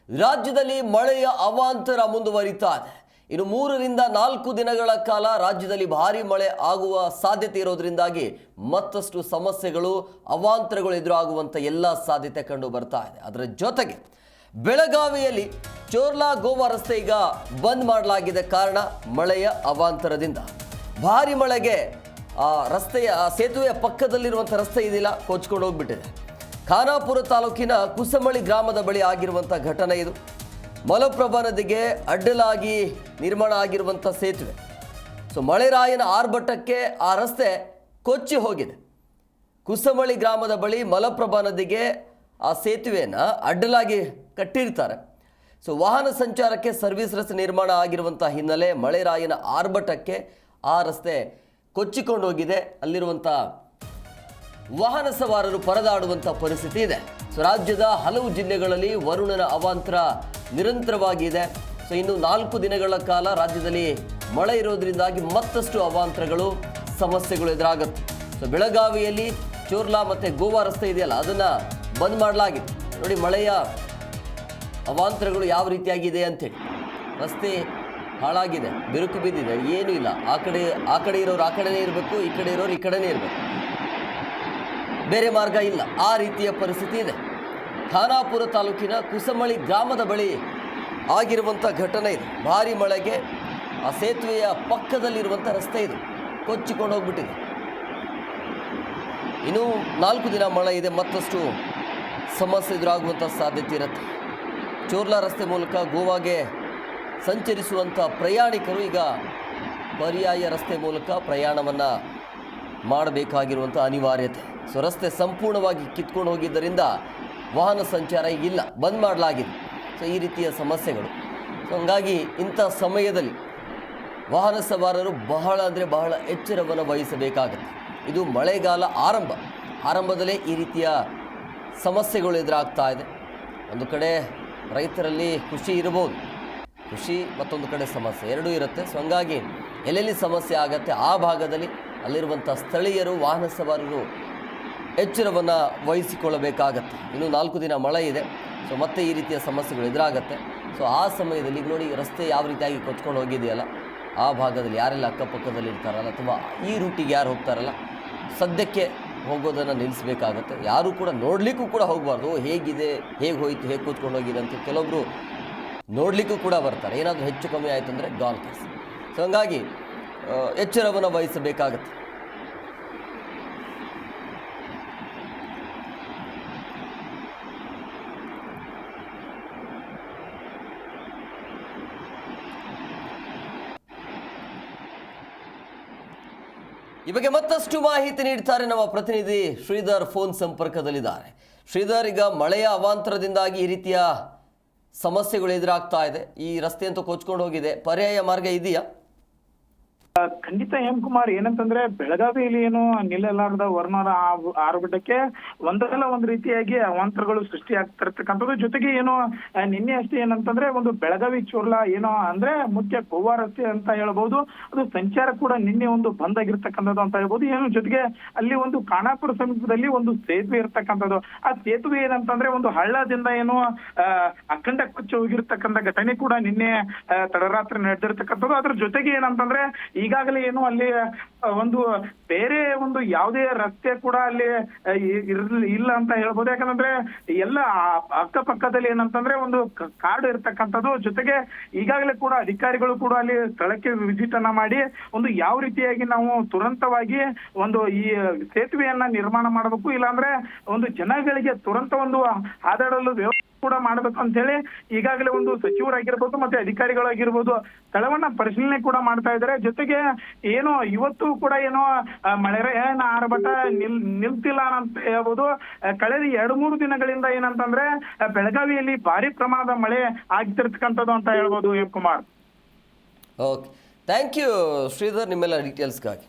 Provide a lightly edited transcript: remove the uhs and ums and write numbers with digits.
ರಾಜ್ಯದಲ್ಲಿ ಮಳೆಯ ಅವಾಂತರ ಮುಂದುವರಿತಾ ಇದೆ. ಇನ್ನು 3 ರಿಂದ 4 ದಿನಗಳ ಕಾಲ ರಾಜ್ಯದಲ್ಲಿ ಭಾರಿ ಮಳೆ ಆಗುವ ಸಾಧ್ಯತೆ ಇರೋದ್ರಿಂದಾಗಿ ಮತ್ತಷ್ಟು ಸಮಸ್ಯೆಗಳು ಅವಾಂತರಗಳು ಎದುರಾಗುವಂತ ಎಲ್ಲ ಸಾಧ್ಯತೆ ಕಂಡು ಬರ್ತಾ ಇದೆ. ಅದರ ಜೊತೆಗೆ ಬೆಳಗಾವಿಯಲ್ಲಿ ಚೋರ್ಲಾ ಗೋವಾ ರಸ್ತೆ ಈಗ ಬಂದ್ ಮಾಡಲಾಗಿದೆ. ಕಾರಣ ಮಳೆಯ ಅವಾಂತರದಿಂದ ಭಾರಿ ಮಳೆಗೆ ರಸ್ತೆಯ ಸೇತುವೆಯ ಪಕ್ಕದಲ್ಲಿರುವಂಥ ರಸ್ತೆ ಇದೆಯಲ್ಲ ಕೊಚ್ಕೊಂಡು ಹೋಗ್ಬಿಟ್ಟಿದೆ. ಖಾನಾಪುರ ತಾಲೂಕಿನ ಕುಸಮಳಿ ಗ್ರಾಮದ ಬಳಿ ಆಗಿರುವಂಥ ಘಟನೆ ಇದು. ಮಲಪ್ರಭಾ ನದಿಗೆ ಅಡ್ಡಲಾಗಿ ನಿರ್ಮಾಣ ಆಗಿರುವಂಥ ಸೇತುವೆ. ಮಳೆರಾಯನ ಆರ್ಭಟಕ್ಕೆ ಆ ರಸ್ತೆ ಕೊಚ್ಚಿ ಹೋಗಿದೆ. ಕುಸಮಳಿ ಗ್ರಾಮದ ಬಳಿ ಮಲಪ್ರಭಾ ನದಿಗೆ ಆ ಸೇತುವೆಯನ್ನು ಅಡ್ಡಲಾಗಿ ಕಟ್ಟಿರ್ತಾರೆ. ವಾಹನ ಸಂಚಾರಕ್ಕೆ ಸರ್ವಿಸ್ ರಸ್ತೆ ನಿರ್ಮಾಣ ಆಗಿರುವಂಥ ಹಿನ್ನೆಲೆ ಮಳೆರಾಯನ ಆರ್ಭಟಕ್ಕೆ ಆ ರಸ್ತೆ ಕೊಚ್ಚಿಕೊಂಡು ಹೋಗಿದೆ. ಅಲ್ಲಿರುವಂಥ ವಾಹನ ಸವಾರರು ಪರದಾಡುವಂಥ ಪರಿಸ್ಥಿತಿ ಇದೆ. ರಾಜ್ಯದ ಹಲವು ಜಿಲ್ಲೆಗಳಲ್ಲಿ ವರುಣನ ಅವಾಂತರ ನಿರಂತರವಾಗಿದೆ. ಇನ್ನು 4 ದಿನಗಳ ಕಾಲ ರಾಜ್ಯದಲ್ಲಿ ಮಳೆ ಇರೋದ್ರಿಂದಾಗಿ ಮತ್ತಷ್ಟು ಅವಾಂತರಗಳು ಸಮಸ್ಯೆಗಳು ಎದುರಾಗುತ್ತೆ. ಬೆಳಗಾವಿಯಲ್ಲಿ ಚೋರ್ಲಾ ಮತ್ತು ಗೋವಾ ರಸ್ತೆ ಇದೆಯಲ್ಲ ಅದನ್ನು ಬಂದ್ ಮಾಡಲಾಗಿದೆ. ನೋಡಿ ಮಳೆಯ ಅವಾಂತರಗಳು ಯಾವ ರೀತಿಯಾಗಿದೆ ಅಂತೇಳಿ. ರಸ್ತೆ ಹಾಳಾಗಿದೆ, ಬಿರುಕು ಬಿದ್ದಿದೆ, ಏನೂ ಇಲ್ಲ. ಆ ಕಡೆ ಇರೋರು ಆ ಕಡೆನೇ ಇರಬೇಕು, ಈ ಕಡೆ ಇರೋರು ಈ ಕಡೆನೇ ಇರಬೇಕು, ಬೇರೆ ಮಾರ್ಗ ಇಲ್ಲ. ಆ ರೀತಿಯ ಪರಿಸ್ಥಿತಿ ಇದೆ. ಖಾನಾಪುರ ತಾಲೂಕಿನ ಕುಸಮಳಿ ಗ್ರಾಮದ ಬಳಿ ಆಗಿರುವಂಥ ಘಟನೆ ಇದು. ಭಾರಿ ಮಳೆಗೆ ಆ ಸೇತುವೆಯ ಪಕ್ಕದಲ್ಲಿರುವಂಥ ರಸ್ತೆ ಇದು ಕೊಚ್ಚಿಕೊಂಡು ಹೋಗ್ಬಿಟ್ಟಿದೆ. ಇನ್ನೂ 4 ದಿನ ಮಳೆ ಇದೆ, ಮತ್ತಷ್ಟು ಸಮಸ್ಯೆ ಎದುರಾಗುವಂಥ ಸಾಧ್ಯತೆ ಇರುತ್ತೆ. ಚೋರ್ಲಾ ರಸ್ತೆ ಮೂಲಕ ಗೋವಾಗೆ ಸಂಚರಿಸುವಂಥ ಪ್ರಯಾಣಿಕರು ಈಗ ಪರ್ಯಾಯ ರಸ್ತೆ ಮೂಲಕ ಪ್ರಯಾಣವನ್ನು ಮಾಡಬೇಕಾಗಿರುವಂಥ ಅನಿವಾರ್ಯತೆ. ರಸ್ತೆ ಸಂಪೂರ್ಣವಾಗಿ ಕಿತ್ಕೊಂಡು ಹೋಗಿದ್ದರಿಂದ ವಾಹನ ಸಂಚಾರ ಈಗಿಲ್ಲ, ಬಂದ್ ಮಾಡಲಾಗಿದೆ. ಈ ರೀತಿಯ ಸಮಸ್ಯೆಗಳು. ಹಾಗಾಗಿ ಇಂಥ ಸಮಯದಲ್ಲಿ ವಾಹನ ಸವಾರರು ಬಹಳ ಎಚ್ಚರವನ್ನು ವಹಿಸಬೇಕಾಗುತ್ತೆ. ಇದು ಮಳೆಗಾಲ ಆರಂಭದಲ್ಲೇ ಈ ರೀತಿಯ ಸಮಸ್ಯೆಗಳು ಎದುರಾಗ್ತಾ ಇದೆ. ಒಂದು ಕಡೆ ರೈತರಲ್ಲಿ ಖುಷಿ ಇರಬಹುದು, ಖುಷಿ ಮತ್ತೊಂದು ಕಡೆ ಸಮಸ್ಯೆ ಎರಡೂ ಇರುತ್ತೆ. ಹಾಗಾಗಿ ಎಲ್ಲೆಲ್ಲಿ ಸಮಸ್ಯೆ ಆಗುತ್ತೆ ಆ ಭಾಗದಲ್ಲಿ ಅಲ್ಲಿರುವಂಥ ಸ್ಥಳೀಯರು ವಾಹನ ಸವಾರರು ಎಚ್ಚರವನ್ನು ವಹಿಸಿಕೊಳ್ಳಬೇಕಾಗತ್ತೆ. ಇನ್ನು 4 ದಿನ ಮಳೆ ಇದೆ. ಮತ್ತೆ ಈ ರೀತಿಯ ಸಮಸ್ಯೆಗಳು ಎದುರಾಗುತ್ತೆ. ಆ ಸಮಯದಲ್ಲಿ ನೋಡಿ ರಸ್ತೆ ಯಾವ ರೀತಿಯಾಗಿ ಕೊಚ್ಕೊಂಡು ಹೋಗಿದೆಯಲ್ಲ ಆ ಭಾಗದಲ್ಲಿ ಯಾರೆಲ್ಲ ಅಕ್ಕಪಕ್ಕದಲ್ಲಿ ಇರ್ತಾರಲ್ಲ ಅಥವಾ ಈ ರೂಟಿಗೆ ಯಾರು ಹೋಗ್ತಾರಲ್ಲ ಸದ್ಯಕ್ಕೆ ಹೋಗೋದನ್ನು ನಿಲ್ಲಿಸಬೇಕಾಗತ್ತೆ. ಯಾರೂ ಕೂಡ ನೋಡಲಿಕ್ಕೂ ಕೂಡ ಹೋಗಬಾರ್ದು. ಹೇಗಿದೆ, ಹೇಗೆ ಹೋಯಿತು, ಹೇಗೆ ಕೂತ್ಕೊಂಡು ಹೋಗಿದೆ ಅಂತ ಕೆಲವೊಬ್ಬರು ನೋಡಲಿಕ್ಕೂ ಕೂಡ ಬರ್ತಾರೆ. ಏನಾದರೂ ಹೆಚ್ಚು ಕಮ್ಮಿ ಆಯಿತು ಅಂದರೆ ಗಾಲ್ ಕೇಸ್. ಹಾಗಾಗಿ ಎಚ್ಚರವನ್ನು ವಹಿಸಬೇಕಾಗತ್ತೆ. ಈ ಬಗ್ಗೆ ಮತ್ತಷ್ಟು ಮಾಹಿತಿ ನೀಡ್ತಾರೆ ನಮ್ಮ ಪ್ರತಿನಿಧಿ ಶ್ರೀಧರ್. ಫೋನ್ ಸಂಪರ್ಕದಲ್ಲಿದ್ದಾರೆ. ಶ್ರೀಧರ್, ಈಗ ಮಳೆಯ ಅವಾಂತರದಿಂದಾಗಿ ಈ ರೀತಿಯ ಸಮಸ್ಯೆಗಳು ಎದುರಾಗ್ತಾ ಇದೆ. ಈ ರಸ್ತೆ ಅಂತೂ ಕೊಚ್ಕೊಂಡು ಹೋಗಿದೆ, ಪರ್ಯಾಯ ಮಾರ್ಗ ಇದೆಯಾ? ಖಂಡಿತ ಹೇಮಕುಮಾರ್, ಏನಂತಂದ್ರೆ ಬೆಳಗಾವಿಯಲ್ಲಿ ಏನು ನಿಲ್ಲಲಾರದ ವರ್ಣರ ಆರ್ಭಟಕ್ಕೆ ಒಂದಲ್ಲ ಒಂದು ರೀತಿಯಾಗಿ ಅವಾಂತರಗಳು ಸೃಷ್ಟಿ ಆಗ್ತಿರ್ತಕ್ಕಂಥದ್ದು. ಜೊತೆಗೆ ಏನು ನಿನ್ನೆ ಅಷ್ಟೇ ಏನಂತಂದ್ರೆ ಒಂದು ಬೆಳಗಾವಿ ಚೋರ್ಲಾ ಏನೋ ಅಂದ್ರೆ ಮುಖ್ಯ ಗೋವಾ ರಸ್ತೆ ಅಂತ ಹೇಳ್ಬಹುದು, ಅದು ಸಂಚಾರ ಕೂಡ ನಿನ್ನೆ ಒಂದು ಬಂದ್ ಆಗಿರ್ತಕ್ಕಂಥದ್ದು ಅಂತ ಹೇಳ್ಬೋದು. ಏನು ಜೊತೆಗೆ ಅಲ್ಲಿ ಒಂದು ಖಾನಾಪುರ ಸಮೀಪದಲ್ಲಿ ಒಂದು ಸೇತುವೆ ಇರ್ತಕ್ಕಂಥದ್ದು. ಆ ಸೇತುವೆ ಏನಂತಂದ್ರೆ ಒಂದು ಹಳ್ಳದಿಂದ ಏನು ಅಖಂಡ ಕೊಚ್ಚಿ ಹೋಗಿರ್ತಕ್ಕಂಥ ಘಟನೆ ಕೂಡ ನಿನ್ನೆ ತಡರಾತ್ರಿ ನಡೆದಿರ್ತಕ್ಕಂಥದ್ದು. ಅದ್ರ ಜೊತೆಗೆ ಏನಂತಂದ್ರೆ ಈಗಾಗಲೇ ಏನು ಅಲ್ಲಿ ಒಂದು ಬೇರೆ ಒಂದು ಯಾವುದೇ ರಸ್ತೆ ಕೂಡ ಅಲ್ಲಿ ಇಲ್ಲ ಅಂತ ಹೇಳ್ಬೋದು. ಯಾಕಂದ್ರೆ ಎಲ್ಲ ಅಕ್ಕಪಕ್ಕದಲ್ಲಿ ಏನಂತಂದ್ರೆ ಒಂದು ಕಾಡು ಇರ್ತಕ್ಕಂಥದ್ದು. ಜೊತೆಗೆ ಈಗಾಗಲೇ ಕೂಡ ಅಧಿಕಾರಿಗಳು ಕೂಡ ಅಲ್ಲಿ ಸ್ಥಳಕ್ಕೆ ವಿಸಿಟ್ ಅನ್ನ ಮಾಡಿ ಒಂದು ಯಾವ ರೀತಿಯಾಗಿ ನಾವು ತುರಂತವಾಗಿ ಒಂದು ಈ ಸೇತುವೆಯನ್ನ ನಿರ್ಮಾಣ ಮಾಡಬೇಕು, ಇಲ್ಲಾಂದ್ರೆ ಒಂದು ಜನಗಳಿಗೆ ತುರಂತ ಒಂದು ಹಾದಾಡಲು ವ್ಯವಸ್ಥೆ ಕೂಡ ಮಾಡಬೇಕು ಅಂತ ಹೇಳಿ ಈಗಾಗಲೇ ಒಂದು ಸಚಿವರಾಗಿರ್ಬೋದು ಮತ್ತೆ ಅಧಿಕಾರಿಗಳಾಗಿರ್ಬೋದು ಸ್ಥಳವನ್ನ ಪರಿಶೀಲನೆ ಕೂಡ ಮಾಡ್ತಾ ಇದ್ದಾರೆ. ಜೊತೆಗೆ ಏನೋ ಇವತ್ತು ಕೂಡ ಏನೋ ಮಳೆರಾಯನ ಆರ್ಭಟ ನಿಲ್ತಿಲ್ಲ ಅಂತ ಹೇಳ್ಬೋದು. ಕಳೆದ 2-3 ದಿನಗಳಿಂದ ಏನಂತಂದ್ರೆ ಬೆಳಗಾವಿಯಲ್ಲಿ ಭಾರಿ ಪ್ರಮಾಣದ ಮಳೆ ಆಗ್ತಿರ್ತಕ್ಕಂಥದ್ದು ಅಂತ ಹೇಳ್ಬೋದು Hemakumar. Okay, thank you Sridhar ನಿಮ್ಮೆಲ್ಲ ಡೀಟೇಲ್ಸ್ಗಾಗಿ.